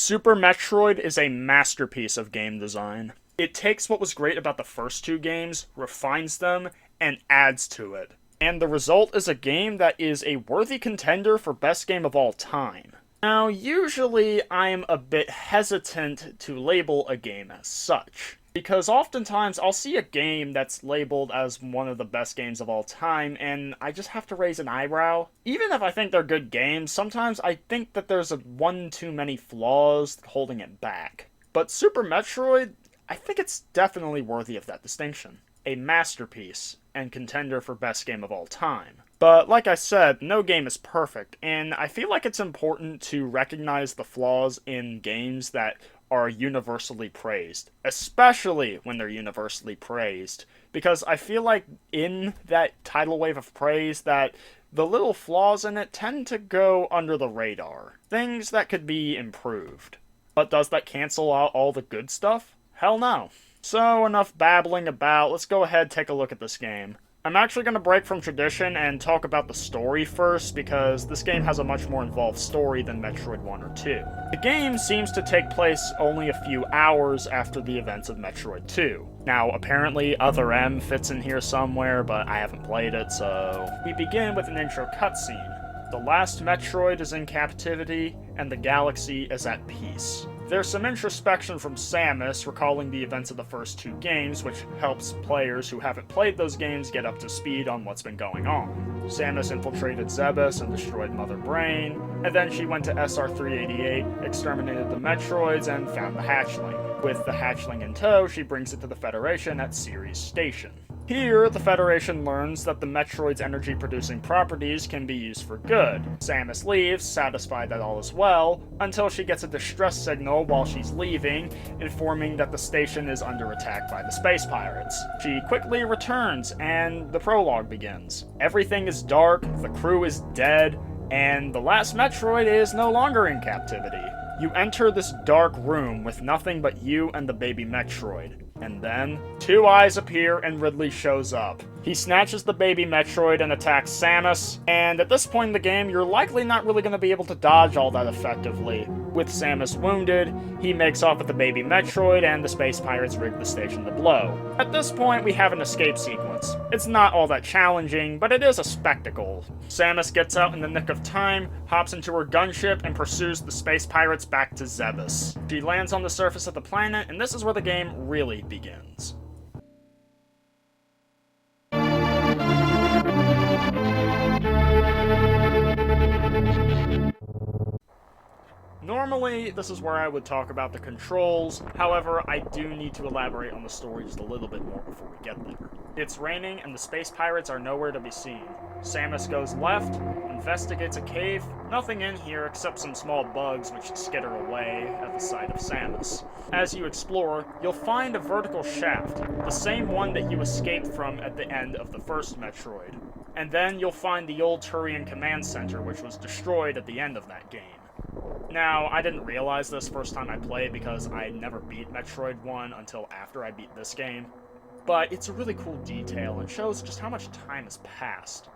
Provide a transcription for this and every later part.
Super Metroid is a masterpiece of game design. It takes what was great about the first two games, refines them, and adds to it. And the result is a game that is a worthy contender for best game of all time. Now, usually I'm a bit hesitant to label a game as such, because oftentimes I'll see a game that's labeled as one of the best games of all time, and I just have to raise an eyebrow. Even if I think they're good games, sometimes I think that there's one too many flaws holding it back. But Super Metroid, I think it's definitely worthy of that distinction. A masterpiece, and contender for best game of all time. But like I said, no game is perfect, and I feel like it's important to recognize the flaws in games that are universally praised, especially when they're universally praised, because I feel like in that tidal wave of praise that the little flaws in it tend to go under the radar. Things that could be improved. But does that cancel out all the good stuff? Hell no. So enough babbling about, let's go ahead and take a look at this game. I'm actually going to break from tradition and talk about the story first, because this game has a much more involved story than Metroid 1 or 2. The game seems to take place only a few hours after the events of Metroid 2. Now, apparently Other M fits in here somewhere, but I haven't played it, so... We begin with an intro cutscene. The last Metroid is in captivity, and the galaxy is at peace. There's some introspection from Samus, recalling the events of the first two games, which helps players who haven't played those games get up to speed on what's been going on. Samus infiltrated Zebes and destroyed Mother Brain, and then she went to SR-388, exterminated the Metroids, and found the hatchling. With the hatchling in tow, she brings it to the Federation at Ceres Station. Here, the Federation learns that the Metroid's energy-producing properties can be used for good. Samus leaves, satisfied that all is well, until she gets a distress signal while she's leaving, informing that the station is under attack by the space pirates. She quickly returns, and the prologue begins. Everything is dark, the crew is dead, and the last Metroid is no longer in captivity. You enter this dark room with nothing but you and the baby Metroid. And then, two eyes appear and Ridley shows up. He snatches the baby Metroid and attacks Samus, and at this point in the game, you're likely not really going to be able to dodge all that effectively. With Samus wounded, he makes off with the baby Metroid, and the space pirates rig the station to blow. At this point, we have an escape sequence. It's not all that challenging, but it is a spectacle. Samus gets out in the nick of time, hops into her gunship, and pursues the space pirates back to Zebes. She lands on the surface of the planet, and this is where the game really begins. Normally, this is where I would talk about the controls, however, I do need to elaborate on the story just a little bit more before we get there. It's raining, and the space pirates are nowhere to be seen. Samus goes left, investigates a cave, nothing in here except some small bugs which skitter away at the sight of Samus. As you explore, you'll find a vertical shaft, the same one that you escaped from at the end of the first Metroid. And then you'll find the old Turian command center, which was destroyed at the end of that game. Now, I didn't realize this first time I played because I never beat Metroid 1 until after I beat this game, but it's a really cool detail and shows just how much time has passed.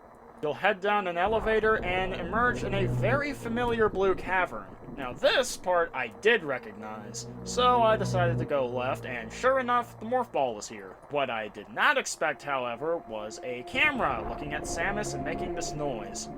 You'll head down an elevator and emerge in a very familiar blue cavern. Now this part I did recognize, so I decided to go left, and sure enough, the morph ball was here. What I did not expect, however, was a camera looking at Samus and making this noise.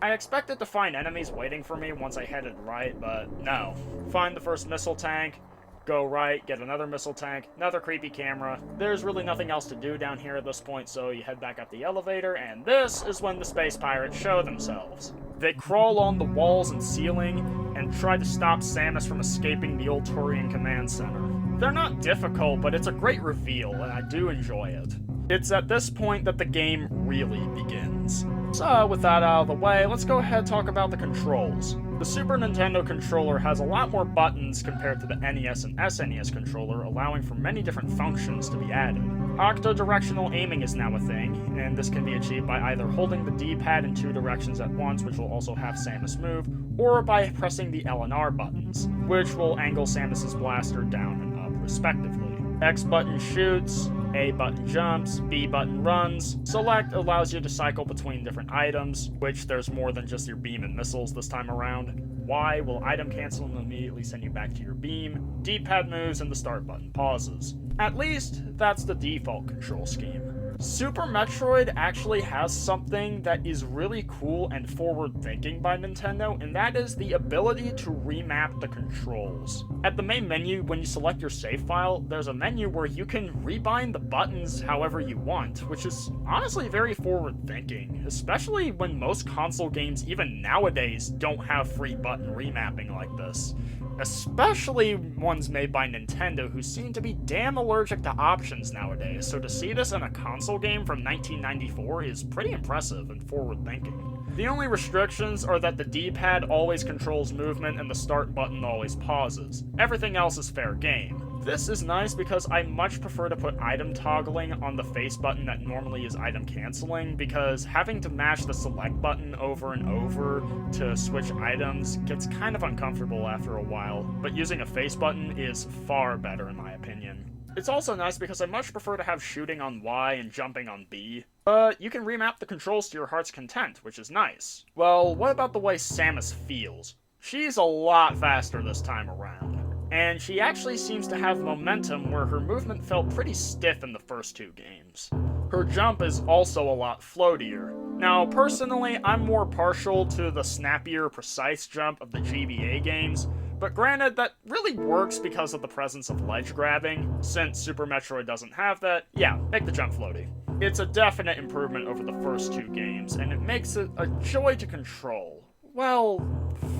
I expected to find enemies waiting for me once I headed right, but no. Find the first missile tank, go right, get another missile tank, another creepy camera. There's really nothing else to do down here at this point, so you head back up the elevator, and this is when the space pirates show themselves. They crawl on the walls and ceiling, and try to stop Samus from escaping the old Turian command center. They're not difficult, but it's a great reveal, and I do enjoy it. It's at this point that the game really begins. So, with that out of the way, let's go ahead and talk about the controls. The Super Nintendo controller has a lot more buttons compared to the NES and SNES controller, allowing for many different functions to be added. Octo-directional aiming is now a thing, and this can be achieved by either holding the D-pad in two directions at once, which will also have Samus move, or by pressing the L and R buttons, which will angle Samus's blaster down and up respectively. X button shoots, A button jumps, B button runs. Select allows you to cycle between different items, which there's more than just your beam and missiles this time around. Y will item cancel and immediately send you back to your beam. D-pad moves and the start button pauses. At least, that's the default control scheme. Super Metroid actually has something that is really cool and forward-thinking by Nintendo, and that is the ability to remap the controls. At the main menu, when you select your save file, there's a menu where you can rebind the buttons however you want, which is honestly very forward-thinking, especially when most console games, even nowadays, don't have free button remapping like this. Especially ones made by Nintendo, who seem to be damn allergic to options nowadays, so to see this in a console game from 1994 is pretty impressive and forward-thinking. The only restrictions are that the D-pad always controls movement and the start button always pauses. Everything else is fair game. This is nice because I much prefer to put item toggling on the face button that normally is item canceling, because having to mash the select button over and over to switch items gets kind of uncomfortable after a while, but using a face button is far better in my opinion. It's also nice because I much prefer to have shooting on Y and jumping on B, but you can remap the controls to your heart's content, which is nice. Well, what about the way Samus feels? She's a lot faster this time around. And she actually seems to have momentum where her movement felt pretty stiff in the first two games. Her jump is also a lot floatier. Now, personally, I'm more partial to the snappier, precise jump of the GBA games, but granted, that really works because of the presence of ledge grabbing. Since Super Metroid doesn't have that, yeah, make the jump floaty. It's a definite improvement over the first two games, and it makes it a joy to control. Well,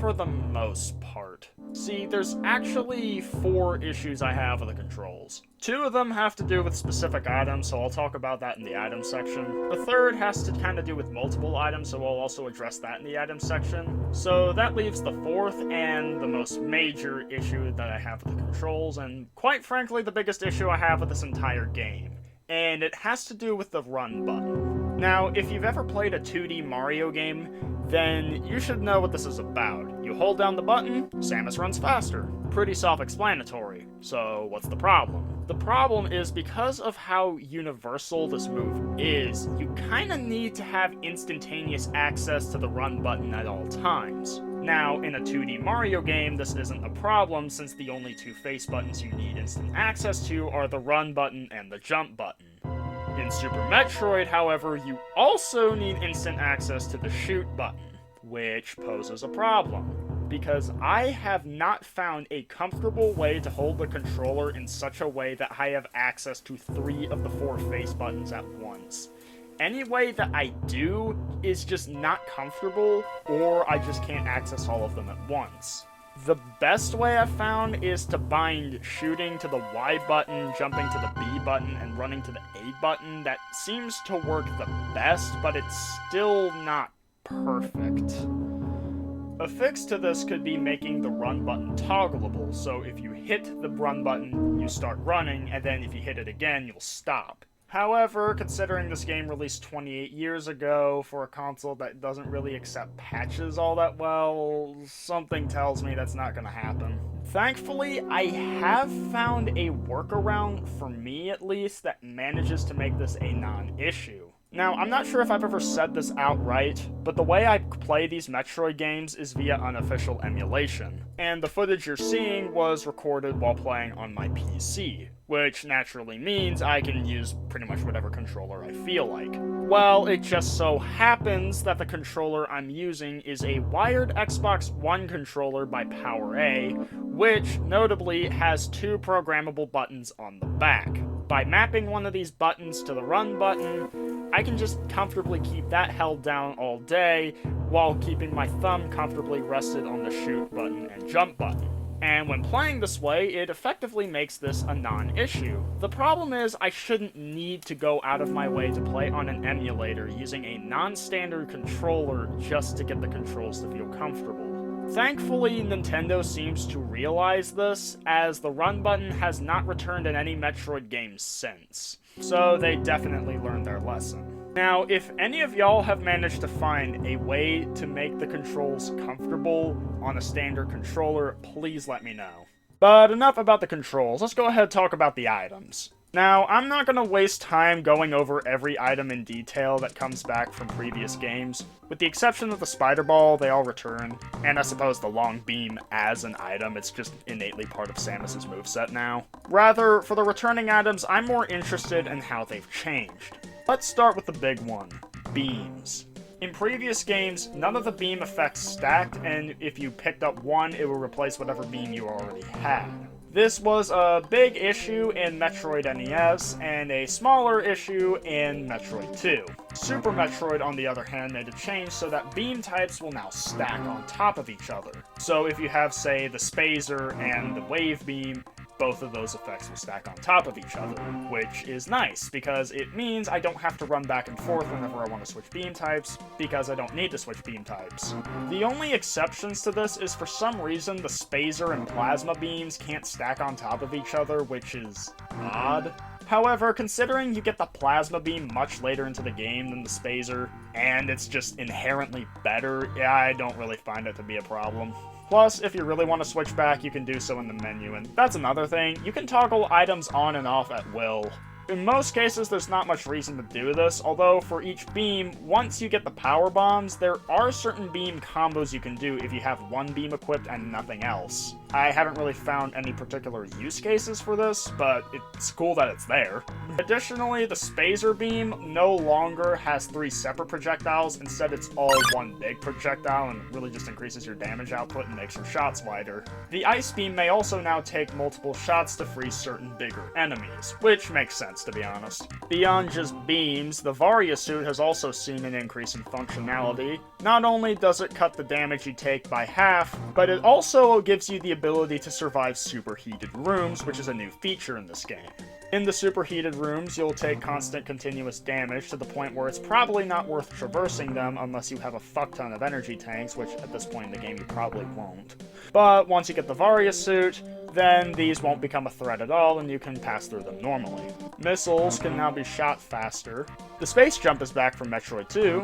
for the most part. See, there's actually 4 issues I have with the controls. 2 of them have to do with specific items, so I'll talk about that in the items section. The third has to kind of do with multiple items, so I'll also address that in the items section. So that leaves the 4th and the most major issue that I have with the controls, and quite frankly the biggest issue I have with this entire game. And it has to do with the run button. Now, if you've ever played a 2D Mario game, then you should know what this is about. You hold down the button, Samus runs faster. Pretty self-explanatory. So what's the problem? The problem is because of how universal this move is, you kinda need to have instantaneous access to the run button at all times. Now, in a 2D Mario game, this isn't a problem since the only 2 face buttons you need instant access to are the run button and the jump button. In Super Metroid, however, you also need instant access to the shoot button, which poses a problem, because I have not found a comfortable way to hold the controller in such a way that I have access to 3 of the 4 face buttons at once. Any way that I do is just not comfortable, or I just can't access all of them at once. The best way I've found is to bind shooting to the Y button, jumping to the B button, and running to the A button. That seems to work the best, but it's still not perfect. A fix to this could be making the run button toggleable, so if you hit the run button, you start running, and then if you hit it again, you'll stop. However, considering this game released 28 years ago for a console that doesn't really accept patches all that well, something tells me that's not going to happen. Thankfully, I have found a workaround, for me at least, that manages to make this a non-issue. Now, I'm not sure if I've ever said this outright, but the way I play these Metroid games is via unofficial emulation, and the footage you're seeing was recorded while playing on my PC, which naturally means I can use pretty much whatever controller I feel like. Well, it just so happens that the controller I'm using is a wired Xbox One controller by PowerA, which notably has 2 programmable buttons on the back. By mapping one of these buttons to the run button, I can just comfortably keep that held down all day while keeping my thumb comfortably rested on the shoot button and jump button. And when playing this way, it effectively makes this a non-issue. The problem is, I shouldn't need to go out of my way to play on an emulator using a non-standard controller just to get the controls to feel comfortable. Thankfully, Nintendo seems to realize this, as the run button has not returned in any Metroid games since. So they definitely learned their lesson. Now, if any of y'all have managed to find a way to make the controls comfortable on a standard controller, please let me know. But enough about the controls, let's go ahead and talk about the items. Now, I'm not going to waste time going over every item in detail that comes back from previous games. With the exception of the spider ball, they all return, and I suppose the long beam as an item, it's just innately part of Samus's moveset now. Rather, for the returning items, I'm more interested in how they've changed. Let's start with the big one, beams. In previous games, none of the beam effects stacked, and if you picked up one, it would replace whatever beam you already had. This was a big issue in Metroid NES, and a smaller issue in Metroid 2. Super Metroid, on the other hand, made a change so that beam types will now stack on top of each other. So if you have, say, the Spazer and the Wave Beam, both of those effects will stack on top of each other, which is nice, because it means I don't have to run back and forth whenever I want to switch beam types, because I don't need to switch beam types. The only exceptions to this is for some reason the Spazer and Plasma beams can't stack on top of each other, which is odd. However, considering you get the Plasma beam much later into the game than the Spazer, and it's just inherently better, I don't really find it to be a problem. Plus, if you really want to switch back, you can do so in the menu, and that's another thing, you can toggle items on and off at will. In most cases, there's not much reason to do this, although for each beam, once you get the power bombs, there are certain beam combos you can do if you have one beam equipped and nothing else. I haven't really found any particular use cases for this, but it's cool that it's there. Additionally, the Spazer beam no longer has 3 separate projectiles, instead it's all one big projectile and really just increases your damage output and makes your shots wider. The Ice beam may also now take multiple shots to freeze certain bigger enemies, which makes sense to be honest. Beyond just beams, the Varia suit has also seen an increase in functionality. Not only does it cut the damage you take by half, but it also gives you the ability to survive superheated rooms, which is a new feature in this game. In the superheated rooms, you'll take constant continuous damage to the point where it's probably not worth traversing them unless you have a fuck ton of energy tanks, which at this point in the game you probably won't. But once you get the Varia suit, then these won't become a threat at all and you can pass through them normally. Missiles can now be shot faster. The space jump is back from Metroid 2,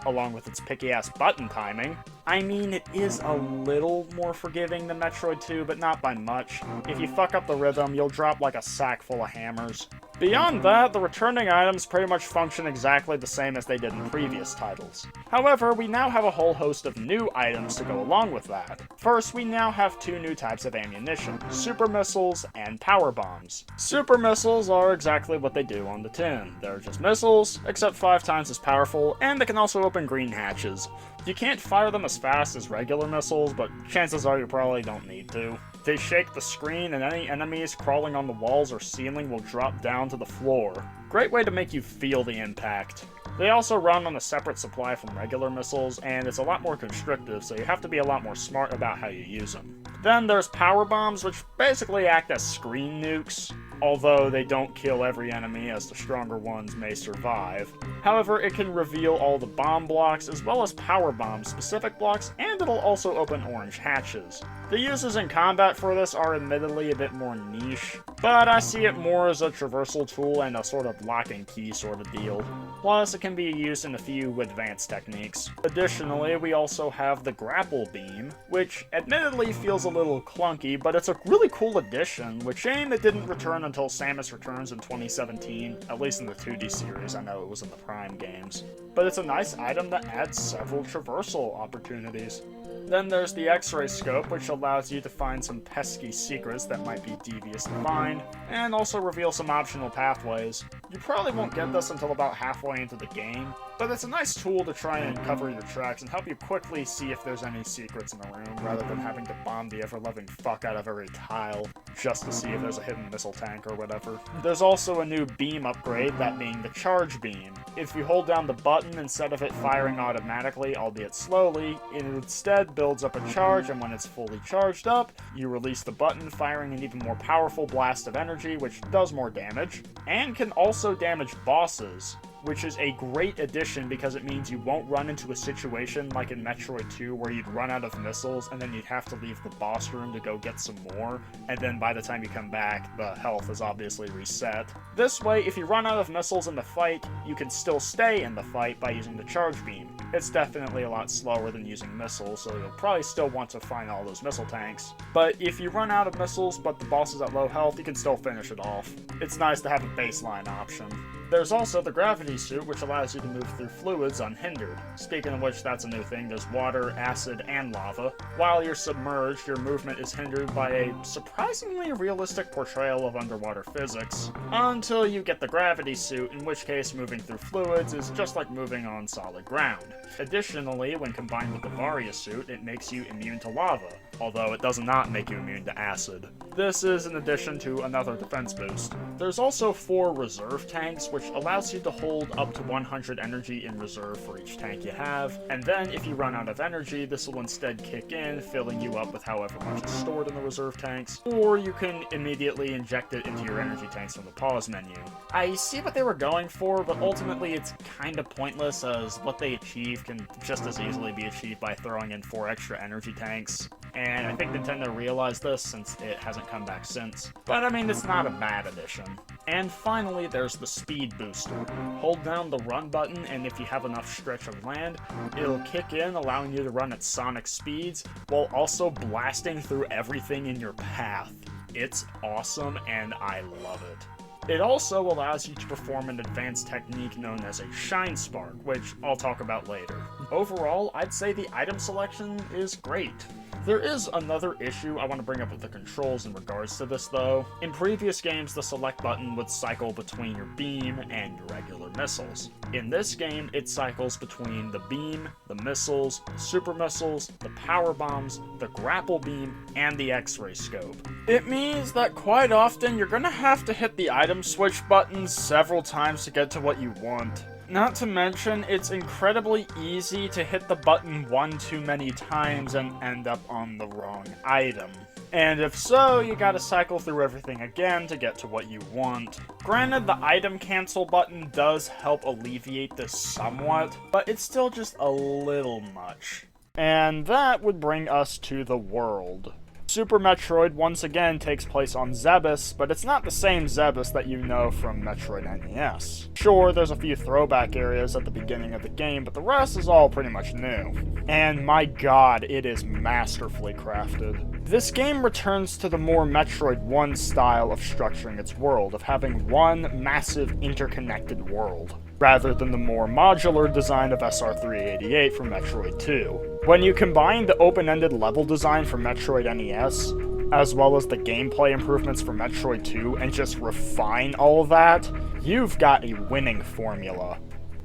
along with its picky-ass button timing. I mean, it is a little more forgiving than Metroid 2, but not by much. If you fuck up the rhythm, you'll drop like a sack full of hammers. Beyond that, the returning items pretty much function exactly the same as they did in previous titles. However, we now have a whole host of new items to go along with that. First, we now have 2 new types of ammunition, super missiles and power bombs. Super missiles are exactly what they do on the tin. They're just missiles, except 5 times as powerful, and they can also open green hatches. You can't fire them as fast as regular missiles, but chances are you probably don't need to. They shake the screen and any enemies crawling on the walls or ceiling will drop down to the floor. Great way to make you feel the impact. They also run on a separate supply from regular missiles, and it's a lot more constrictive, so you have to be a lot more smart about how you use them. Then there's power bombs, which basically act as screen nukes, although they don't kill every enemy as the stronger ones may survive. However, it can reveal all the bomb blocks as well as power bomb specific blocks, and it'll also open orange hatches. The uses in combat for this are admittedly a bit more niche, but I see it more as a traversal tool and a sort of lock and key sort of deal. Plus, it can be used in a few advanced techniques. Additionally, we also have the grapple beam, which admittedly feels a little clunky, but it's a really cool addition, which shame it didn't return until Samus Returns in 2017, at least in the 2D series. I know it was in the Prime games. But it's a nice item that adds several traversal opportunities. Then there's the X-ray scope, which allows you to find some pesky secrets that might be devious to find, and also reveal some optional pathways. You probably won't get this until about halfway into the game, but it's a nice tool to try and cover your tracks and help you quickly see if there's any secrets in the room, rather than having to bomb the ever-loving fuck out of every tile just to see if there's a hidden missile tank or whatever. There's also a new beam upgrade, that being the charge beam. If you hold down the button, instead of it firing automatically, albeit slowly, it instead builds up a charge, and when it's fully charged up, you release the button, firing an even more powerful blast of energy, which does more damage, and can also damage bosses, which is a great addition because it means you won't run into a situation like in Metroid 2 where you'd run out of missiles and then you'd have to leave the boss room to go get some more, and then by the time you come back, the health is obviously reset. This way, if you run out of missiles in the fight, you can still stay in the fight by using the charge beam. It's definitely a lot slower than using missiles, so you'll probably still want to find all those missile tanks. But if you run out of missiles but the boss is at low health, you can still finish it off. It's nice to have a baseline option. There's also the gravity suit, which allows you to move through fluids unhindered. Speaking of which, that's a new thing. There's water, acid, and lava. While you're submerged, your movement is hindered by a surprisingly realistic portrayal of underwater physics, until you get the gravity suit, in which case moving through fluids is just like moving on solid ground. Additionally, when combined with the Varia suit, it makes you immune to lava, although it does not make you immune to acid. This is in addition to another defense boost. There's also 4 reserve tanks, which allows you to hold up to 100 energy in reserve for each tank you have, and then if you run out of energy, this will instead kick in, filling you up with however much is stored in the reserve tanks, or you can immediately inject it into your energy tanks from the pause menu. I see what they were going for, but ultimately it's kinda pointless, as what they achieve can just as easily be achieved by throwing in 4 extra energy tanks. And I think Nintendo realized this since it hasn't come back since. But I mean, it's not a bad addition. And finally, there's the speed booster. Hold down the run button, and if you have enough stretch of land, it'll kick in, allowing you to run at sonic speeds, while also blasting through everything in your path. It's awesome, and I love it. It also allows you to perform an advanced technique known as a Shine Spark, which I'll talk about later. Overall, I'd say the item selection is great. There is another issue I want to bring up with the controls in regards to this, though. In previous games, the select button would cycle between your beam and your regular missiles. In this game, it cycles between the beam, the missiles, the super missiles, the power bombs, the grapple beam, and the X-ray scope. It means that quite often you're gonna have to hit the item switch buttons several times to get to what you want. Not to mention, it's incredibly easy to hit the button one too many times and end up on the wrong item. And if so, you gotta cycle through everything again to get to what you want. Granted, the item cancel button does help alleviate this somewhat, but it's still just a little much. And that would bring us to the world. Super Metroid once again takes place on Zebes, but it's not the same Zebes that you know from Metroid NES. Sure, there's a few throwback areas at the beginning of the game, but the rest is all pretty much new. And my god, it is masterfully crafted. This game returns to the more Metroid 1 style of structuring its world, of having one massive interconnected world, rather than the more modular design of SR388 from Metroid 2. When you combine the open-ended level design from Metroid NES, as well as the gameplay improvements from Metroid 2, and just refine all of that, you've got a winning formula.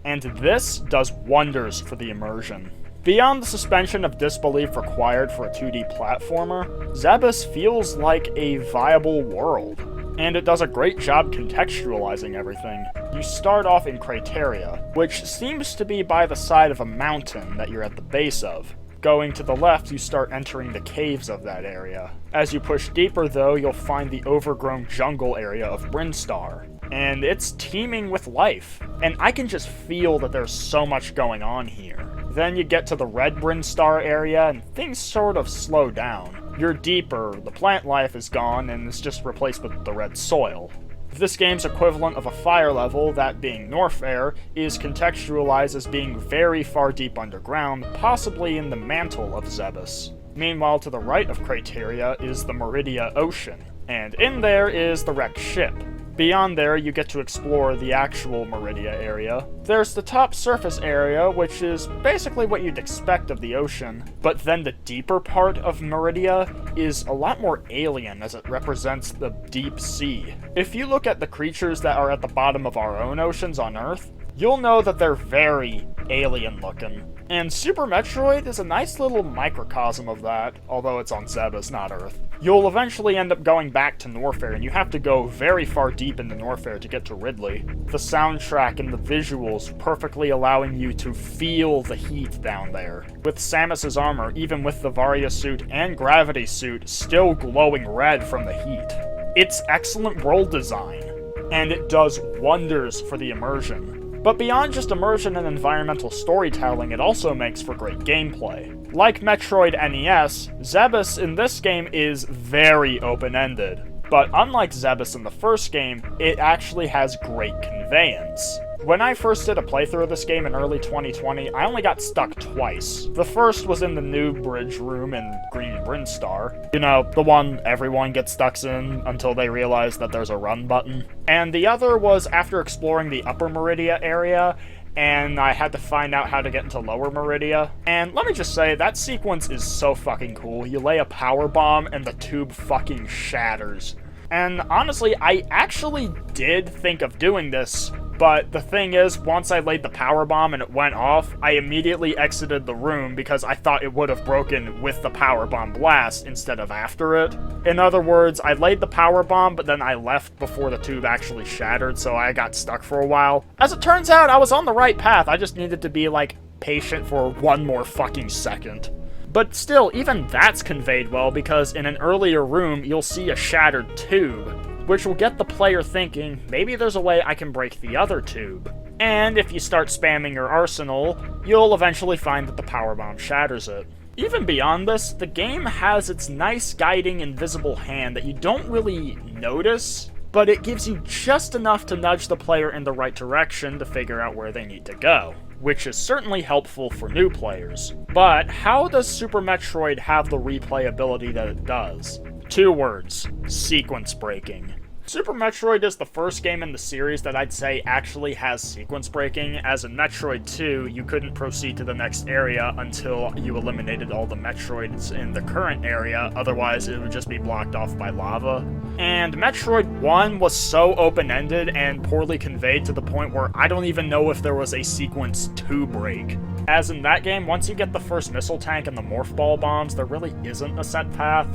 And this does wonders for the immersion. Beyond the suspension of disbelief required for a 2D platformer, Zebes feels like a viable world. And it does a great job contextualizing everything. You start off in Crateria, which seems to be by the side of a mountain that you're at the base of. Going to the left, you start entering the caves of that area. As you push deeper though, you'll find the overgrown jungle area of Brinstar. And it's teeming with life. And I can just feel that there's so much going on here. Then you get to the Red Brinstar area, and things sort of slow down. You're deeper, the plant life is gone, and it's just replaced with the red soil. This game's equivalent of a fire level, that being Norfair, is contextualized as being very far deep underground, possibly in the mantle of Zebes. Meanwhile, to the right of Crateria is the Meridia Ocean, and in there is the wrecked ship. Beyond there, you get to explore the actual Meridia area. There's the top surface area, which is basically what you'd expect of the ocean, but then the deeper part of Meridia is a lot more alien as it represents the deep sea. If you look at the creatures that are at the bottom of our own oceans on Earth, you'll know that they're very alien looking. And Super Metroid is a nice little microcosm of that, although it's on Zebes, not Earth. You'll eventually end up going back to Norfair, and you have to go very far deep into Norfair to get to Ridley. The soundtrack and the visuals perfectly allowing you to feel the heat down there. With Samus's armor, even with the Varia suit and Gravity suit, still glowing red from the heat. It's excellent world design, and it does wonders for the immersion. But beyond just immersion and environmental storytelling, it also makes for great gameplay. Like Metroid NES, Zebes in this game is very open-ended. But unlike Zebes in the first game, it actually has great conveyance. When I first did a playthrough of this game in early 2020, I only got stuck twice. The first was in the new bridge room in Green Brinstar. You know, the one everyone gets stuck in until they realize that there's a run button. And the other was after exploring the Upper Meridia area, and I had to find out how to get into Lower Meridia. And let me just say, that sequence is so fucking cool. You lay a power bomb and the tube fucking shatters. And honestly, I actually did think of doing this, but the thing is, once I laid the power bomb and it went off, I immediately exited the room because I thought it would have broken with the power bomb blast instead of after it. In other words, I laid the power bomb, but then I left before the tube actually shattered, so I got stuck for a while. As it turns out, I was on the right path. I just needed to be, like, patient for one more fucking second. But still, even that's conveyed well, because in an earlier room, you'll see a shattered tube, which will get the player thinking, maybe there's a way I can break the other tube. And if you start spamming your arsenal, you'll eventually find that the power bomb shatters it. Even beyond this, the game has its nice guiding invisible hand that you don't really notice, but it gives you just enough to nudge the player in the right direction to figure out where they need to go, which is certainly helpful for new players. But how does Super Metroid have the replayability that it does? 2 words: sequence breaking. Super Metroid is the first game in the series that I'd say actually has sequence breaking, as in Metroid 2, you couldn't proceed to the next area until you eliminated all the Metroids in the current area, otherwise it would just be blocked off by lava. And Metroid 1 was so open-ended and poorly conveyed to the point where I don't even know if there was a sequence to break. As in that game, once you get the first missile tank and the morph ball bombs, there really isn't a set path.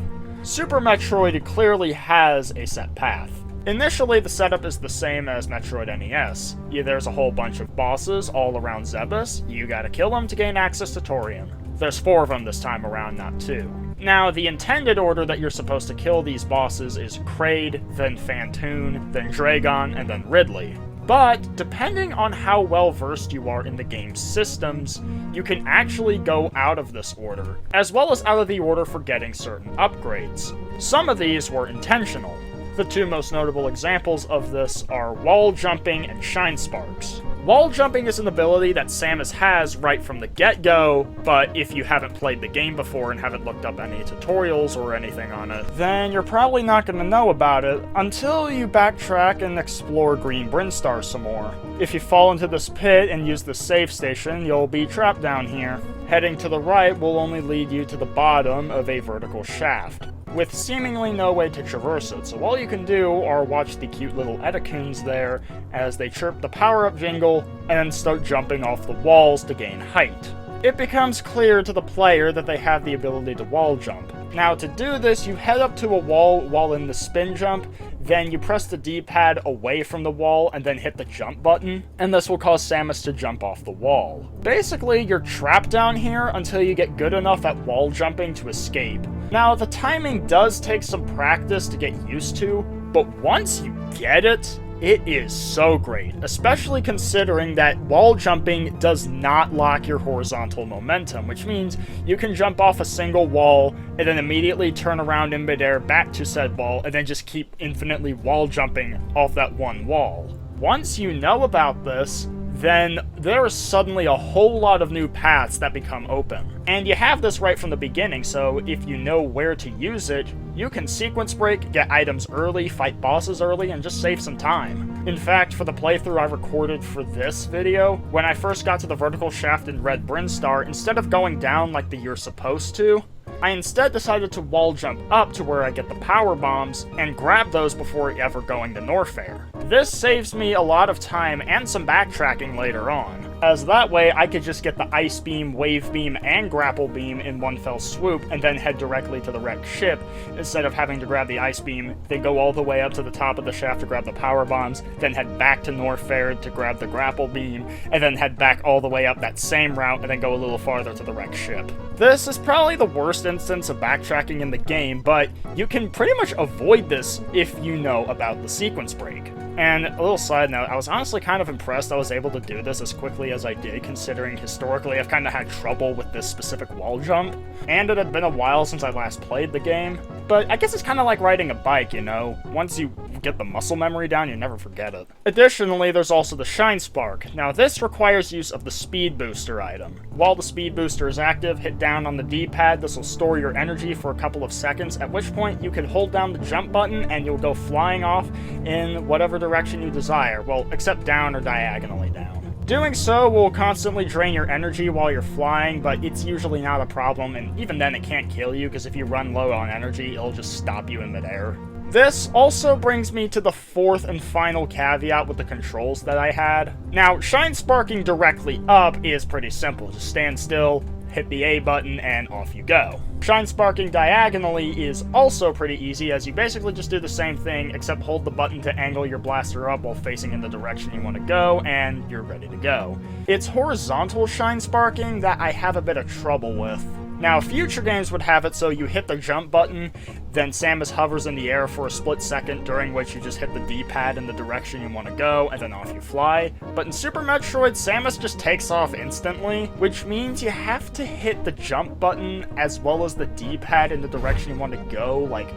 Super Metroid clearly has a set path. Initially, the setup is the same as Metroid NES. There's a whole bunch of bosses all around Zebus. You gotta kill them to gain access to Torium. There's 4 of them this time around, not 2. Now, the intended order that you're supposed to kill these bosses is Kraid, then Phantoon, then Dragon, and then Ridley. But, depending on how well versed you are in the game's systems, you can actually go out of this order, as well as out of the order for getting certain upgrades. Some of these were intentional. The 2 most notable examples of this are wall jumping and shine sparks. Wall jumping is an ability that Samus has right from the get-go, but if you haven't played the game before and haven't looked up any tutorials or anything on it, then you're probably not going to know about it until you backtrack and explore Green Brinstar some more. If you fall into this pit and use the save station, you'll be trapped down here. Heading to the right will only lead you to the bottom of a vertical shaft, with seemingly no way to traverse it, so all you can do are watch the cute little Edacoons there as they chirp the power-up jingle and then start jumping off the walls to gain height. It becomes clear to the player that they have the ability to wall jump. Now to do this, you head up to a wall while in the spin jump, then you press the D-pad away from the wall and then hit the jump button, and this will cause Samus to jump off the wall. Basically, you're trapped down here until you get good enough at wall jumping to escape. Now, the timing does take some practice to get used to, but once you get it, it is so great, especially considering that wall jumping does not lock your horizontal momentum, which means you can jump off a single wall and then immediately turn around in midair back to said wall and then just keep infinitely wall jumping off that one wall. Once you know about this, then there is suddenly a whole lot of new paths that become open. And you have this right from the beginning, so if you know where to use it, you can sequence break, get items early, fight bosses early, and just save some time. In fact, for the playthrough I recorded for this video, when I first got to the vertical shaft in Red Brinstar, instead of going down like you're supposed to, I instead decided to wall jump up to where I get the power bombs and grab those before ever going to Norfair. This saves me a lot of time and some backtracking later on, as that way I could just get the Ice Beam, Wave Beam, and Grapple Beam in one fell swoop and then head directly to the wrecked ship, instead of having to grab the Ice Beam, then go all the way up to the top of the shaft to grab the power bombs, then head back to Norfair to grab the Grapple Beam, and then head back all the way up that same route and then go a little farther to the wrecked ship. This is probably the worst instance of backtracking in the game, but you can pretty much avoid this if you know about the sequence break. And a little side note, I was honestly kind of impressed I was able to do this as quickly as I did, considering historically I've kind of had trouble with this specific wall jump, and it had been a while since I last played the game. But I guess it's kind of like riding a bike, you know? Once you get the muscle memory down, you never forget it. Additionally, there's also the Shine Spark. Now this requires use of the Speed Booster item. While the Speed Booster is active, hit down on the D-pad, this will store your energy for a couple of seconds, at which point you can hold down the jump button and you'll go flying off in whatever direction you desire, well, except down or diagonally down. Doing so will constantly drain your energy while you're flying, but it's usually not a problem, and even then it can't kill you, because if you run low on energy, it'll just stop you in midair. This also brings me to the fourth and final caveat with the controls that I had. Now, Shine Sparking directly up is pretty simple. Just stand still, hit the A button, and off you go. Shine Sparking diagonally is also pretty easy, as you basically just do the same thing, except hold the button to angle your blaster up while facing in the direction you want to go, and you're ready to go. It's horizontal Shine Sparking that I have a bit of trouble with. Now, future games would have it so you hit the jump button, then Samus hovers in the air for a split second, during which you just hit the D-pad in the direction you want to go, and then off you fly. But in Super Metroid, Samus just takes off instantly, which means you have to hit the jump button as well as the D-pad in the direction you want to go, like,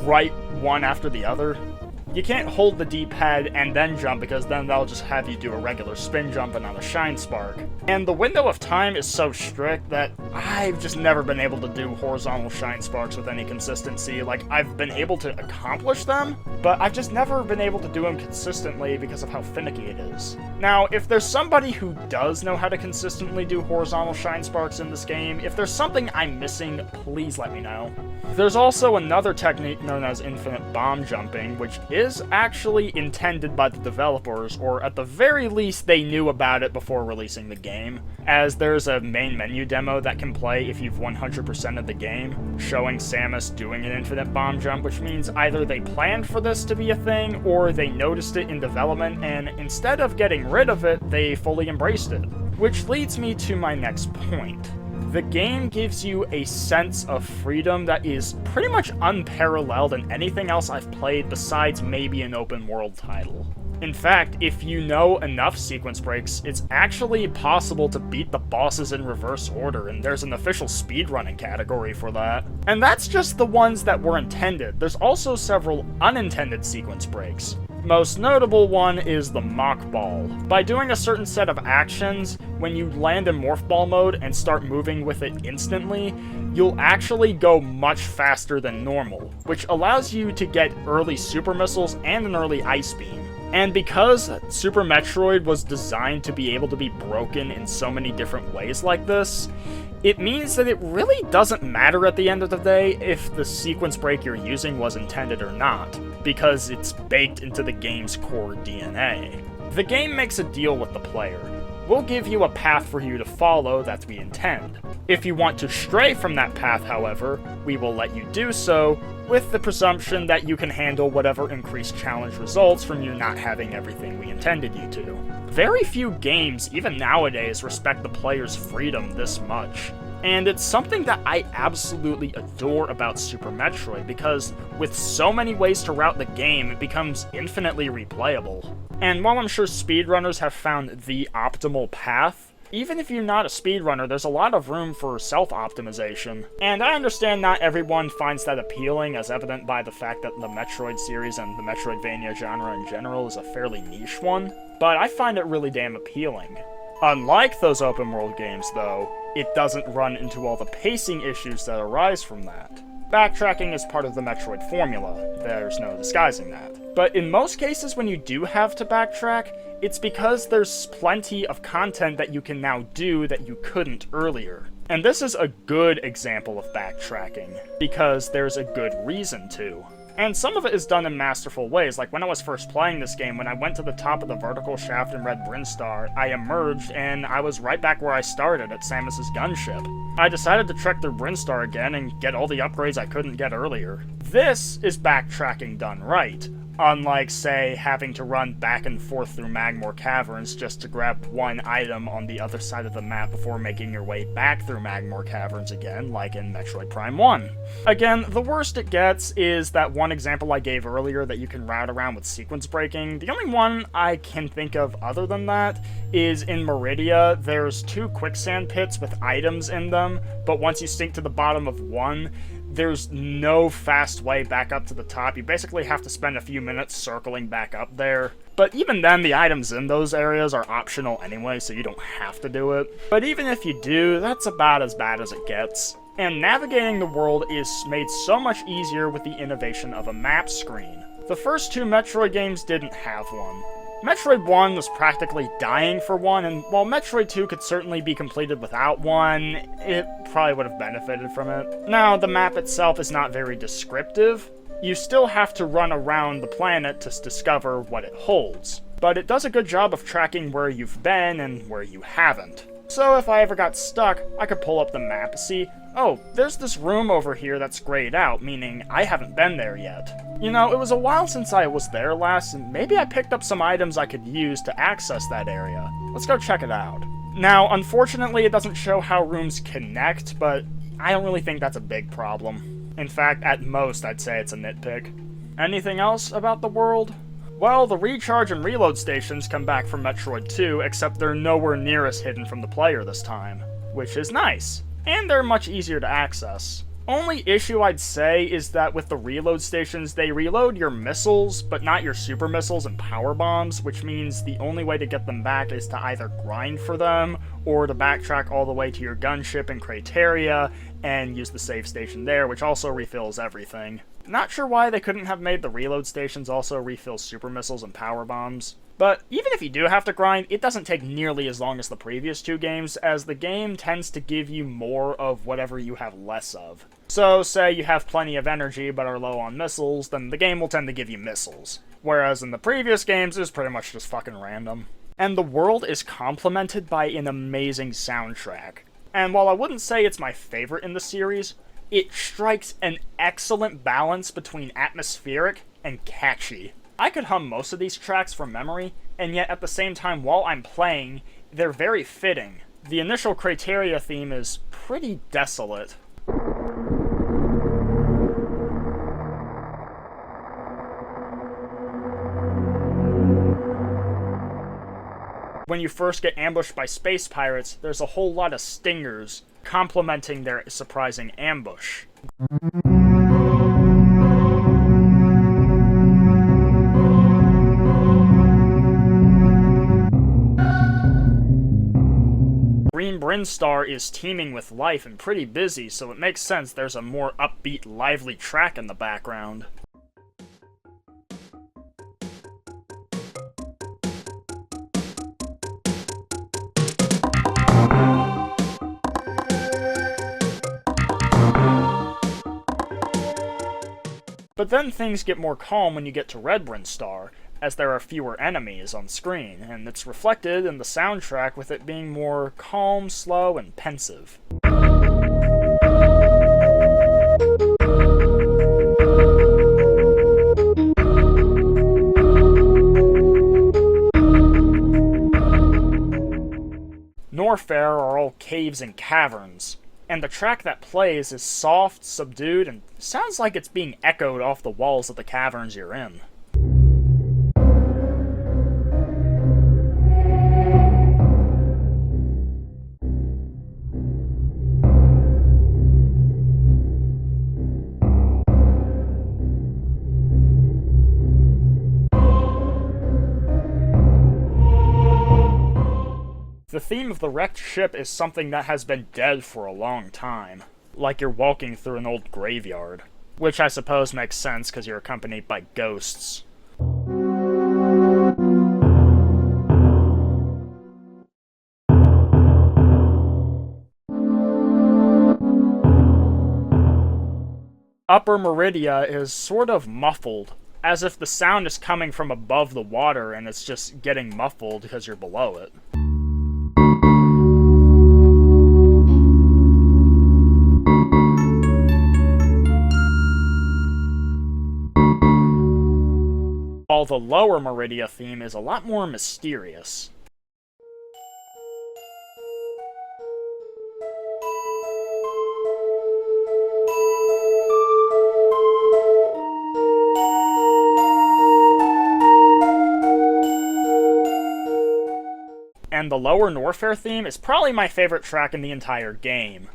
right one after the other. You can't hold the D-pad and then jump, because then that'll just have you do a regular spin jump and not a Shine Spark. And the window of time is so strict that I've just never been able to do horizontal Shine Sparks with any consistency. Like, I've been able to accomplish them, but I've just never been able to do them consistently because of how finicky it is. Now, if there's somebody who does know how to consistently do horizontal Shine Sparks in this game, if there's something I'm missing, please let me know. There's also another technique known as infinite bomb jumping, which is actually intended by the developers, or at the very least they knew about it before releasing the game, as there's a main menu demo that can play if you've 100% of the game, showing Samus doing an infinite bomb jump, which means either they planned for this to be a thing, or they noticed it in development, and instead of getting rid of it, they fully embraced it. Which leads me to my next point. The game gives you a sense of freedom that is pretty much unparalleled in anything else I've played besides maybe an open world title. In fact, if you know enough sequence breaks, it's actually possible to beat the bosses in reverse order, and there's an official speedrunning category for that. And that's just the ones that were intended. There's also several unintended sequence breaks. Most notable one is the Mach Ball. By doing a certain set of actions, when you land in Morph Ball mode and start moving with it instantly, you'll actually go much faster than normal, which allows you to get early super missiles and an early ice beam. And because Super Metroid was designed to be able to be broken in so many different ways like this, it means that it really doesn't matter at the end of the day if the sequence break you're using was intended or not, because it's baked into the game's core DNA. The game makes a deal with the player. We'll give you a path for you to follow that we intend. If you want to stray from that path, however, we will let you do so, with the presumption that you can handle whatever increased challenge results from you not having everything we intended you to. Very few games, even nowadays, respect the player's freedom this much. And it's something that I absolutely adore about Super Metroid, because with so many ways to route the game, it becomes infinitely replayable. And while I'm sure speedrunners have found the optimal path, even if you're not a speedrunner, there's a lot of room for self-optimization. And I understand not everyone finds that appealing, as evident by the fact that the Metroid series and the Metroidvania genre in general is a fairly niche one, but I find it really damn appealing. Unlike those open world games, though, it doesn't run into all the pacing issues that arise from that. Backtracking is part of the Metroid formula, there's no disguising that. But in most cases when you do have to backtrack, it's because there's plenty of content that you can now do that you couldn't earlier. And this is a good example of backtracking, because there's a good reason to. And some of it is done in masterful ways, like when I was first playing this game, when I went to the top of the vertical shaft in Red Brinstar, I emerged and I was right back where I started at Samus's gunship. I decided to trek through Brinstar again and get all the upgrades I couldn't get earlier. This is backtracking done right. Unlike, say, having to run back and forth through Magmore Caverns just to grab one item on the other side of the map before making your way back through Magmore Caverns again, like in Metroid Prime 1. Again, the worst it gets is that one example I gave earlier that you can route around with sequence breaking. The only one I can think of other than that is in Meridia. There's 2 quicksand pits with items in them, but once you sink to the bottom of one, there's no fast way back up to the top. You basically have to spend a few minutes circling back up there. But even then, the items in those areas are optional anyway, so you don't have to do it. But even if you do, that's about as bad as it gets. And navigating the world is made so much easier with the innovation of a map screen. The first two Metroid games didn't have one. Metroid 1 was practically dying for one, and while Metroid 2 could certainly be completed without one, it probably would have benefited from it. Now, the map itself is not very descriptive. You still have to run around the planet to discover what it holds, but it does a good job of tracking where you've been and where you haven't. So if I ever got stuck, I could pull up the map and see, oh, there's this room over here that's grayed out, meaning I haven't been there yet. You know, it was a while since I was there last, and maybe I picked up some items I could use to access that area. Let's go check it out. Now, unfortunately, it doesn't show how rooms connect, but I don't really think that's a big problem. In fact, at most, I'd say it's a nitpick. Anything else about the world? Well, the recharge and reload stations come back from Metroid 2, except they're nowhere near as hidden from the player this time, which is nice. And they're much easier to access. Only issue I'd say is that with the reload stations, they reload your missiles, but not your super missiles and power bombs, which means the only way to get them back is to either grind for them, or to backtrack all the way to your gunship in Crateria, and use the save station there, which also refills everything. Not sure why they couldn't have made the reload stations also refill super missiles and power bombs. But even if you do have to grind, it doesn't take nearly as long as the previous two games, as the game tends to give you more of whatever you have less of. So, say you have plenty of energy but are low on missiles, then the game will tend to give you missiles. Whereas in the previous games, it was pretty much just fucking random. And the world is complemented by an amazing soundtrack. And while I wouldn't say it's my favorite in the series, it strikes an excellent balance between atmospheric and catchy. I could hum most of these tracks from memory, and yet at the same time while I'm playing, they're very fitting. The initial Crateria theme is pretty desolate. When you first get ambushed by space pirates, there's a whole lot of stingers, complementing their surprising ambush. Green Brinstar is teeming with life and pretty busy, so it makes sense there's a more upbeat, lively track in the background. But then things get more calm when you get to Red Brinstar, as there are fewer enemies on screen, and it's reflected in the soundtrack with it being more calm, slow, and pensive. Norfair are all caves and caverns, and the track that plays is soft, subdued, and sounds like it's being echoed off the walls of the caverns you're in. The theme of the wrecked ship is something that has been dead for a long time, like you're walking through an old graveyard, which I suppose makes sense because you're accompanied by ghosts. Upper Meridia is sort of muffled, as if the sound is coming from above the water and it's just getting muffled because you're below it. While the lower Meridia theme is a lot more mysterious. And the lower Norfair theme is probably my favorite track in the entire game.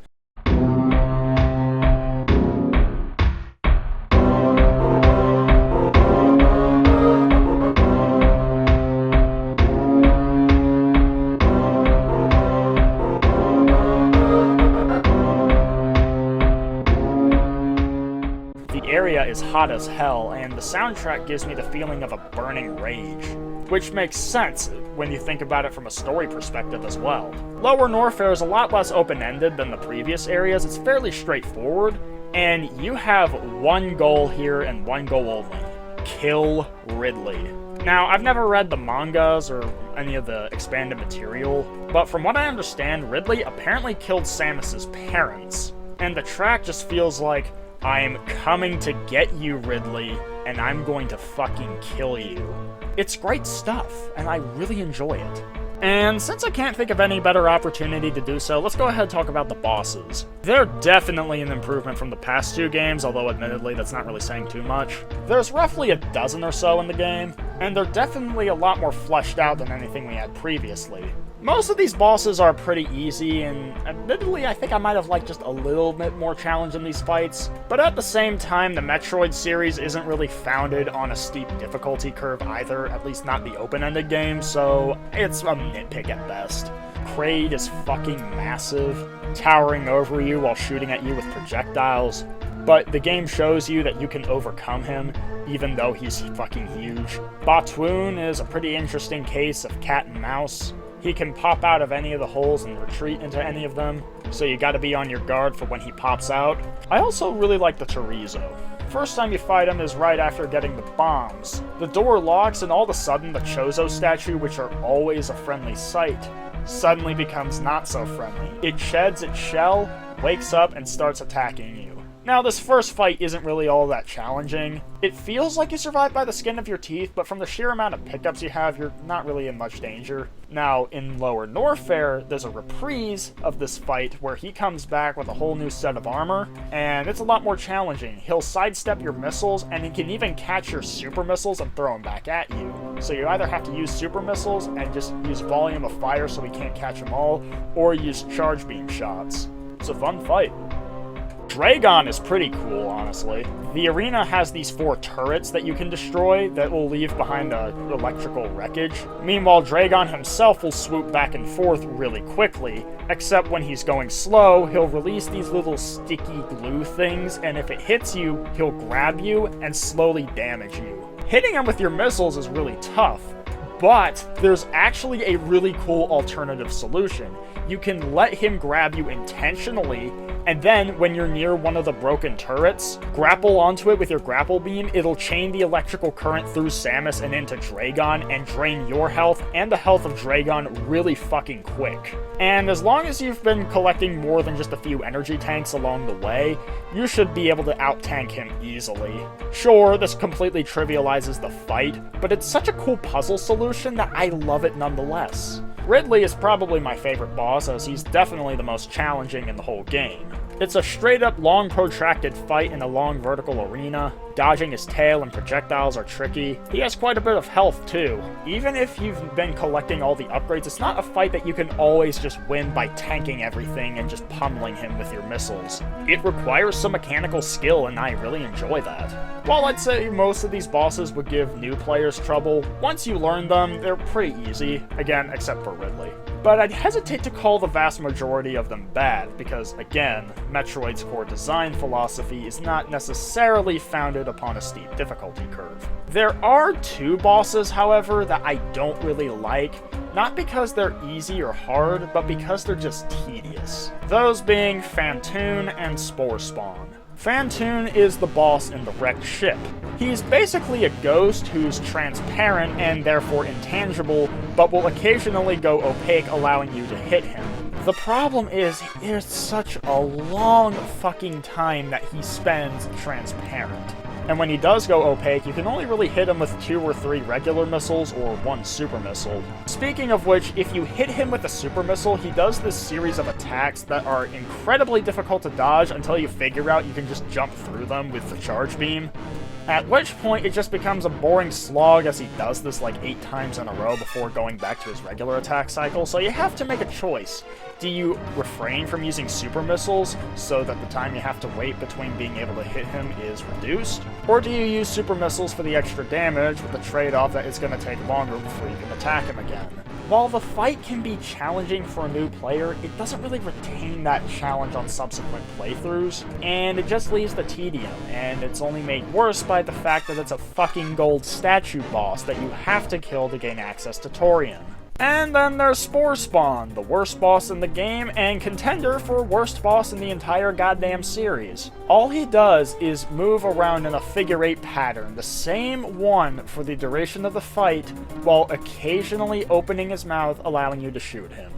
area is hot as hell, and the soundtrack gives me the feeling of a burning rage, which makes sense when you think about it from a story perspective as well. Lower Norfair is a lot less open-ended than the previous areas. It's fairly straightforward, and you have one goal here and one goal only: kill Ridley. Now, I've never read the mangas or any of the expanded material, but from what I understand, Ridley apparently killed Samus's parents, and the track just feels like, I'm coming to get you, Ridley, and I'm going to fucking kill you. It's great stuff, and I really enjoy it. And since I can't think of any better opportunity to do so, let's go ahead and talk about the bosses. They're definitely an improvement from the past two games, although admittedly that's not really saying too much. There's roughly a dozen or so in the game, and they're definitely a lot more fleshed out than anything we had previously. Most of these bosses are pretty easy, and admittedly I think I might have liked just a little bit more challenge in these fights, but at the same time the Metroid series isn't really founded on a steep difficulty curve either, at least not the open-ended game, so it's a nitpick at best. Kraid is fucking massive, towering over you while shooting at you with projectiles, but the game shows you that you can overcome him, even though he's fucking huge. Batwoon is a pretty interesting case of cat and mouse. He can pop out of any of the holes and retreat into any of them, so you gotta be on your guard for when he pops out. I also really like the Chorizo. First time you fight him is right after getting the bombs. The door locks and all of a sudden the Chozo statue, which are always a friendly sight, suddenly becomes not so friendly. It sheds its shell, wakes up, and starts attacking you. Now, this first fight isn't really all that challenging. It feels like you survive by the skin of your teeth, but from the sheer amount of pickups you have, you're not really in much danger. Now, in Lower Norfair, there's a reprise of this fight where he comes back with a whole new set of armor, and it's a lot more challenging. He'll sidestep your missiles, and he can even catch your super missiles and throw them back at you. So you either have to use super missiles and just use volume of fire so he can't catch them all, or use charge beam shots. It's a fun fight. Dragon is pretty cool, honestly. The arena has these 4 turrets that you can destroy that will leave behind electrical wreckage. Meanwhile, Dragon himself will swoop back and forth really quickly, except when he's going slow, he'll release these little sticky glue things, and if it hits you, he'll grab you and slowly damage you. Hitting him with your missiles is really tough, but there's actually a really cool alternative solution. You can let him grab you intentionally, and then when you're near one of the broken turrets, grapple onto it with your grapple beam. It'll chain the electrical current through Samus and into Dragon and drain your health and the health of Dragon really fucking quick. And as long as you've been collecting more than just a few energy tanks along the way, you should be able to out-tank him easily. Sure, this completely trivializes the fight, but it's such a cool puzzle solution that I love it nonetheless. Ridley is probably my favorite boss, as he's definitely the most challenging in the whole game. It's a straight-up long protracted fight in a long vertical arena. Dodging his tail and projectiles are tricky. He has quite a bit of health too. Even if you've been collecting all the upgrades, it's not a fight that you can always just win by tanking everything and just pummeling him with your missiles. It requires some mechanical skill, and I really enjoy that. While I'd say most of these bosses would give new players trouble, once you learn them, they're pretty easy, again, except for Ridley. But I'd hesitate to call the vast majority of them bad, because again, Metroid's core design philosophy is not necessarily founded upon a steep difficulty curve. There are 2 bosses, however, that I don't really like, not because they're easy or hard, but because they're just tedious. Those being Phantoon and Spore Spawn. Phantoon is the boss in the wrecked ship. He's basically a ghost who's transparent and therefore intangible, but will occasionally go opaque, allowing you to hit him. The problem is, there's such a long fucking time that he spends transparent. And when he does go opaque, you can only really hit him with 2 or 3 regular missiles or 1 super missile. Speaking of which, if you hit him with a super missile, he does this series of attacks that are incredibly difficult to dodge until you figure out you can just jump through them with the charge beam. At which point, it just becomes a boring slog as he does this like 8 times in a row before going back to his regular attack cycle, so you have to make a choice. Do you refrain from using super missiles so that the time you have to wait between being able to hit him is reduced? Or do you use super missiles for the extra damage with the trade-off that it's going to take longer before you can attack him again? While the fight can be challenging for a new player, it doesn't really retain that challenge on subsequent playthroughs, and it just leaves the tedium, and it's only made worse by the fact that it's a fucking gold statue boss that you have to kill to gain access to Torian. And then there's Spore Spawn, the worst boss in the game and contender for worst boss in the entire goddamn series. All he does is move around in a figure-8 pattern, the same one for the duration of the fight, while occasionally opening his mouth, allowing you to shoot him.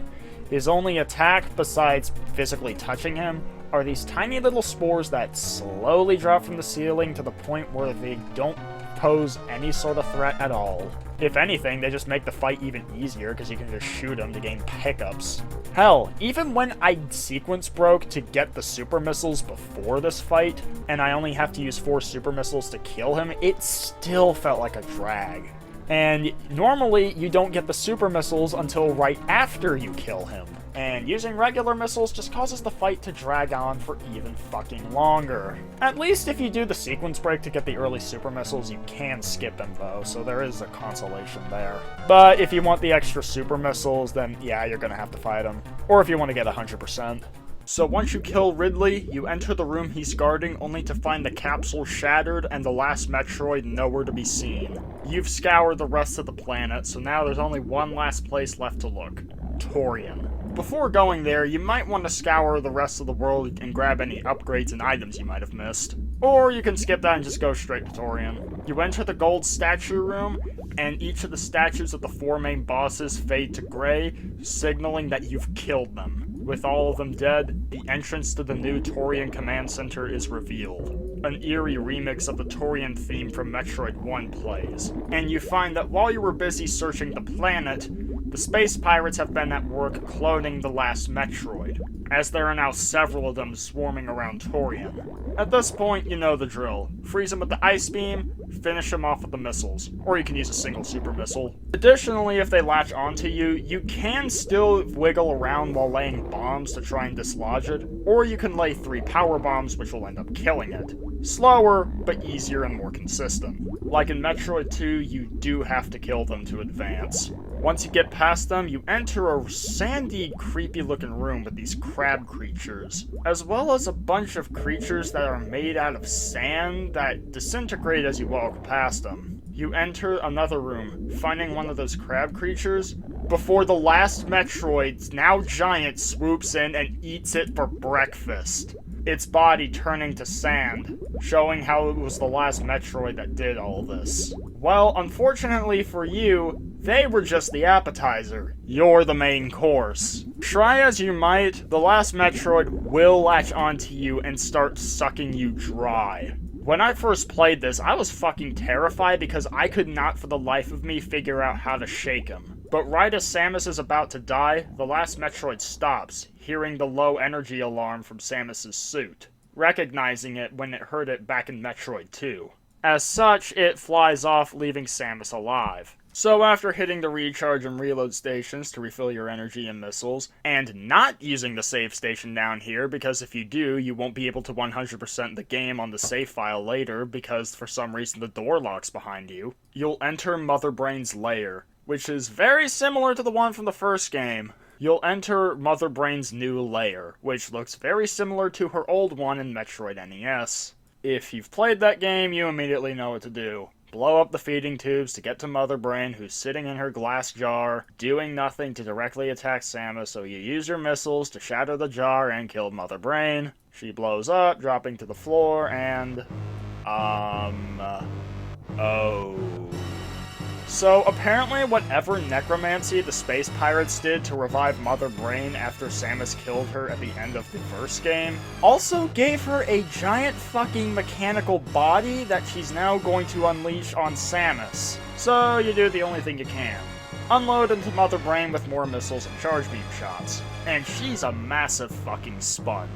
His only attack, besides physically touching him, are these tiny little spores that slowly drop from the ceiling to the point where they don't pose any sort of threat at all. If anything, they just make the fight even easier because you can just shoot them to gain pickups. Hell, even when I sequence broke to get the super missiles before this fight, and I only have to use 4 super missiles to kill him, it still felt like a drag. And normally, you don't get the super missiles until right after you kill him. And using regular missiles just causes the fight to drag on for even fucking longer. At least if you do the sequence break to get the early super missiles, you can skip him though, so there is a consolation there. But if you want the extra super missiles, then yeah, you're gonna have to fight him. Or if you want to get 100%. So once you kill Ridley, you enter the room he's guarding only to find the capsule shattered and the last Metroid nowhere to be seen. You've scoured the rest of the planet, so now there's only one last place left to look. Torian. Before going there, you might want to scour the rest of the world and grab any upgrades and items you might have missed. Or you can skip that and just go straight to Torian. You enter the gold statue room, and each of the statues of the 4 main bosses fade to gray, signaling that you've killed them. With all of them dead, the entrance to the new Torian Command Center is revealed. An eerie remix of the Torian theme from Metroid 1 plays, and you find that while you were busy searching the planet, the space pirates have been at work cloning the last Metroid, as there are now several of them swarming around Torian. At this point, you know the drill. Freeze him with the ice beam, finish him off with the missiles, or you can use a single super missile. Additionally, if they latch onto you, you can still wiggle around while laying bombs to try and dislodge it, or you can lay 3 power bombs which will end up killing it. Slower, but easier and more consistent. Like in Metroid 2, you do have to kill them to advance. Once you get past them, you enter a sandy, creepy-looking room with these crab creatures, as well as a bunch of creatures that are made out of sand that disintegrate as you walk past them. You enter another room, finding one of those crab creatures, before the last Metroid, now giant, swoops in and eats it for breakfast. Its body turning to sand, showing how it was the last Metroid that did all this. Well, unfortunately for you, they were just the appetizer. You're the main course. Try as you might, the last Metroid will latch onto you and start sucking you dry. When I first played this, I was fucking terrified because I could not for the life of me figure out how to shake him. But right as Samus is about to die, the last Metroid stops, hearing the low energy alarm from Samus's suit, recognizing it when it heard it back in Metroid 2. As such, it flies off, leaving Samus alive. So after hitting the recharge and reload stations to refill your energy and missiles, and not using the save station down here, because if you do, you won't be able to 100% the game on the save file later because for some reason the door locks behind you, you'll enter Mother Brain's lair, which is very similar to the one from the first game. You'll enter Mother Brain's new lair, which looks very similar to her old one in Metroid NES. If you've played that game, you immediately know what to do. Blow up the feeding tubes to get to Mother Brain, who's sitting in her glass jar, doing nothing to directly attack Samus, so you use your missiles to shatter the jar and kill Mother Brain. She blows up, dropping to the floor, and... So, apparently whatever necromancy the space pirates did to revive Mother Brain after Samus killed her at the end of the first game, also gave her a giant fucking mechanical body that she's now going to unleash on Samus. So, you do the only thing you can. Unload into Mother Brain with more missiles and charge beam shots. And she's a massive fucking sponge.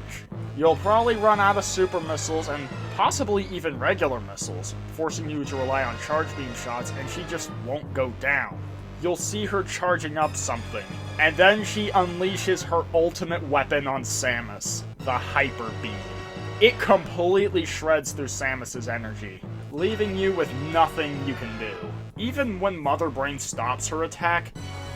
You'll probably run out of super missiles and possibly even regular missiles, forcing you to rely on charge beam shots, and she just won't go down. You'll see her charging up something, and then she unleashes her ultimate weapon on Samus, the Hyper Beam. It completely shreds through Samus's energy, leaving you with nothing you can do. Even when Mother Brain stops her attack,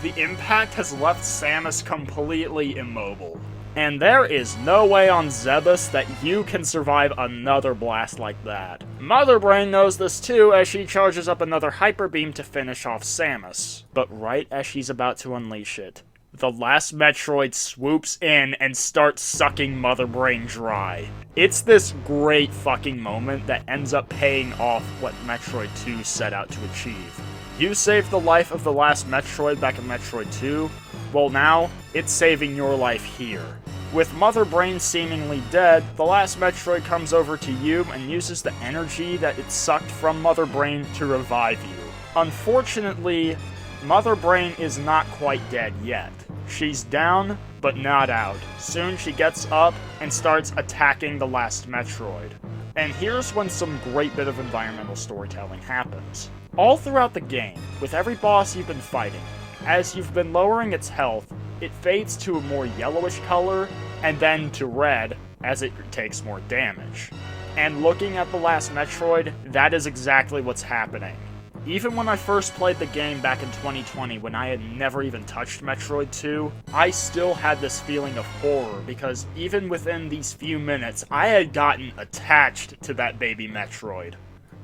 The impact has left Samus completely immobile. And there is no way on Zebus that you can survive another blast like that. Mother Brain knows this too as she charges up another Hyper Beam to finish off Samus. But right as she's about to unleash it, the last Metroid swoops in and starts sucking Mother Brain dry. It's this great fucking moment that ends up paying off what Metroid 2 set out to achieve. You saved the life of the last Metroid back in Metroid 2, well now, it's saving your life here. With Mother Brain seemingly dead, the last Metroid comes over to you and uses the energy that it sucked from Mother Brain to revive you. Unfortunately, Mother Brain is not quite dead yet. She's down, but not out. Soon she gets up and starts attacking the last Metroid. And here's when some great bit of environmental storytelling happens. All throughout the game, with every boss you've been fighting, as you've been lowering its health, it fades to a more yellowish color, and then to red as it takes more damage. And looking at the last Metroid, that is exactly what's happening. Even when I first played the game back in 2020 when I had never even touched Metroid 2, I still had this feeling of horror because even within these few minutes, I had gotten attached to that baby Metroid.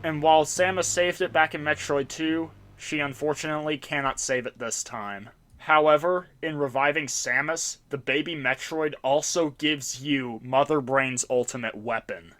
And while Samus saved it back in Metroid 2, she unfortunately cannot save it this time. However, in reviving Samus, the baby Metroid also gives you Mother Brain's ultimate weapon,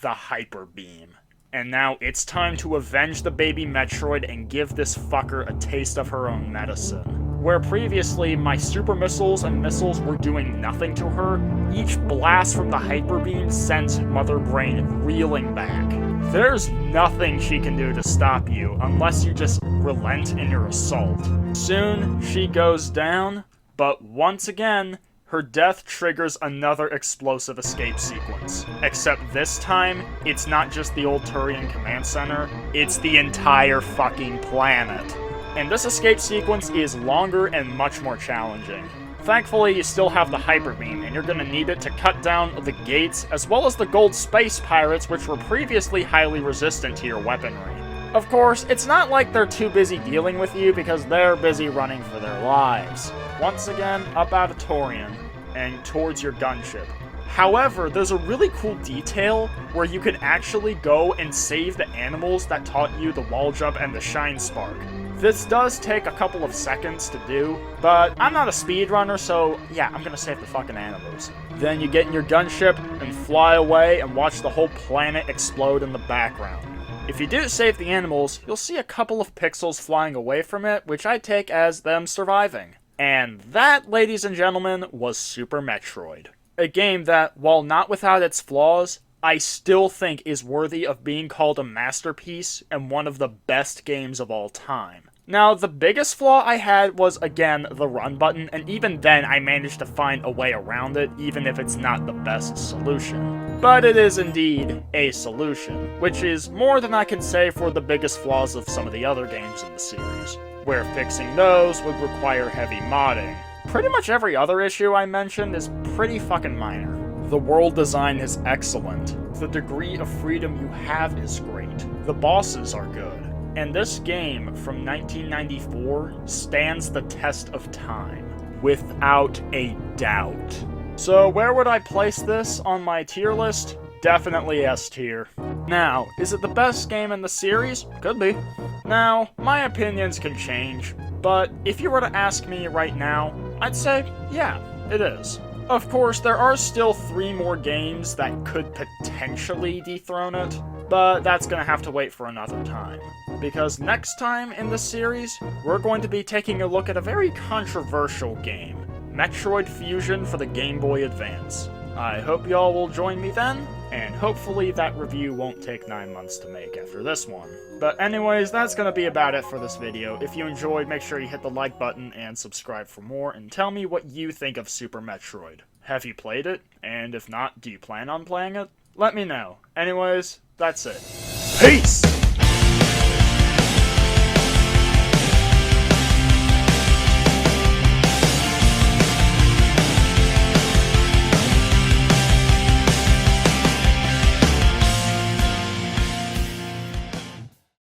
the Hyper Beam. And now it's time to avenge the baby Metroid and give this fucker a taste of her own medicine. Where previously my super missiles and missiles were doing nothing to her, each blast from the Hyper Beam sends Mother Brain reeling back. There's nothing she can do to stop you unless you just relent in your assault. Soon, she goes down, but once again, her death triggers another explosive escape sequence. Except this time, it's not just the old Turian command center, it's the entire fucking planet. And this escape sequence is longer and much more challenging. Thankfully, you still have the Hyper Beam, and you're gonna need it to cut down the gates, as well as the gold space pirates, which were previously highly resistant to your weaponry. Of course, it's not like they're too busy dealing with you, because they're busy running for their lives. Once again, up out of Torian, and towards your gunship. However, there's a really cool detail where you can actually go and save the animals that taught you the wall jump and the shine spark. This does take a couple of seconds to do, but I'm not a speedrunner, so yeah, I'm gonna save the fucking animals. Then you get in your gunship and fly away and watch the whole planet explode in the background. If you do save the animals, you'll see a couple of pixels flying away from it, which I take as them surviving. And that, ladies and gentlemen, was Super Metroid. A game that, while not without its flaws, I still think is worthy of being called a masterpiece and one of the best games of all time. Now, the biggest flaw I had was, again, the run button, and even then I managed to find a way around it, even if it's not the best solution. But it is indeed a solution, which is more than I can say for the biggest flaws of some of the other games in the series, where fixing those would require heavy modding. Pretty much every other issue I mentioned is pretty fucking minor. The world design is excellent. The degree of freedom you have is great. The bosses are good. And this game from 1994 stands the test of time, without a doubt. So where would I place this on my tier list? Definitely S tier. Now, is it the best game in the series? Could be. Now, my opinions can change, but if you were to ask me right now, I'd say, yeah, it is. Of course, there are still 3 more games that could potentially dethrone it, but that's gonna have to wait for another time. Because next time in this series, we're going to be taking a look at a very controversial game, Metroid Fusion for the Game Boy Advance. I hope y'all will join me then, and hopefully that review won't take 9 months to make after this one. But anyways, that's gonna be about it for this video. If you enjoyed, make sure you hit the like button and subscribe for more, and tell me what you think of Super Metroid. Have you played it? And if not, do you plan on playing it? Let me know. Anyways, that's it. Peace!